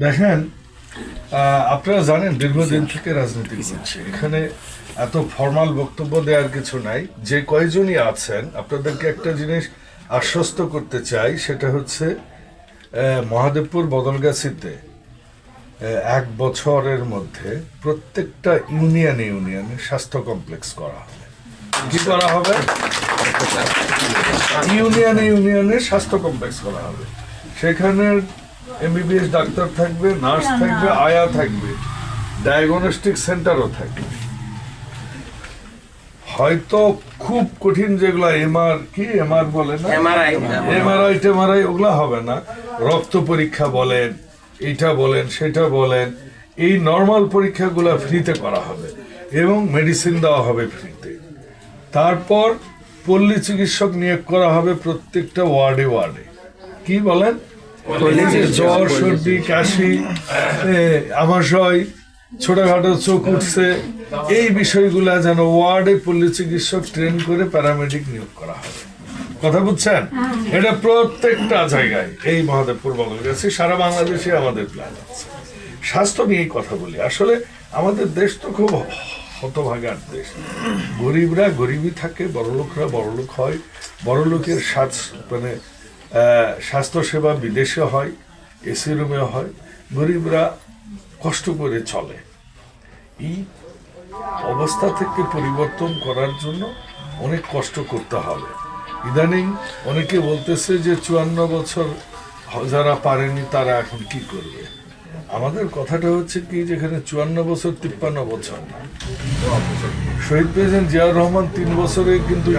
দেখেন, আপনারা জানেন দীর্ঘদিন থেকে রাজনীতি করছে, এখানে এত ফর্মাল বক্তব্য দেওয়ার কিছু নাই। যে কয়জনই আছেন আপনাদেরকে একটা জিনিস আশ্বস্ত করতে চাই, সেটা হচ্ছে মহাদেবপুর বদলগাছিতে 1 বছরের মধ্যে প্রত্যেকটা ইউনিয়নে স্বাস্থ্য কমপ্লেক্স করা হবে। কি করা হবে? ইউনিয়নে স্বাস্থ্য কমপ্লেক্স করা হবে। সেখানে এমবিবিএস ডাক্তার থাকবে, নার্স থাকবে, আয়া থাকবে, ডায়াগনস্টিক সেন্টারও থাকবে। হয়তো খুব কঠিন যেগুলো এমআর বলে না, এমআরআই ওগুলা হবে না। রক্ত পরীক্ষা বলেন, এটা বলেন, সেটা বলেন, এই নর্মাল পরীক্ষাগুলো ফ্রিতে করা হবে এবং মেডিসিন দেওয়া হবে ফ্রিতে। তারপর পল্লী চিকিৎসক নিয়োগ করা হবে প্রত্যেকটা ওয়ার্ডে। কি বলেন? জ্বর, সর্দি, কাশি, আমাশয়, ছোটখাটো চোখ উঠছে, এই বিষয়গুলা যেন ওয়ার্ডে পল্লী চিকিৎসক ট্রেন করে প্যারামেডিক নিয়োগ করা হবে। কথা বুঝছেন? এটা প্রত্যেকটা জায়গায়, এই মহাদেবপুর বদলগাছি, সারা বাংলাদেশে আমাদের প্ল্যান আছে। স্বাস্থ্য নিয়েই কথা বলি। আসলে আমাদের দেশ তো খুব হতভাগার দেশ। গরিবরা গরিবই থাকে, বড়লোকরা বড়লোক হয়। বড়লোকের স্বাস্থ্য সেবা বিদেশে হয়, এসি রুমে হয়, গরিবরা কষ্ট করে চলে। এই অবস্থা থেকে পরিবর্তন করার জন্য অনেক কষ্ট করতে হবে। ইদানিং অনেকে বলতেছে যে 54 বছর যারা পারেনি তারা এখন কি করবে। আমাদের কথাটা হচ্ছে কি, যেখানে 54 বছর 53 বছর না, শহীদ প্রেসিডেন্ট জিয়াউর রহমান 3 বছরে কিন্তু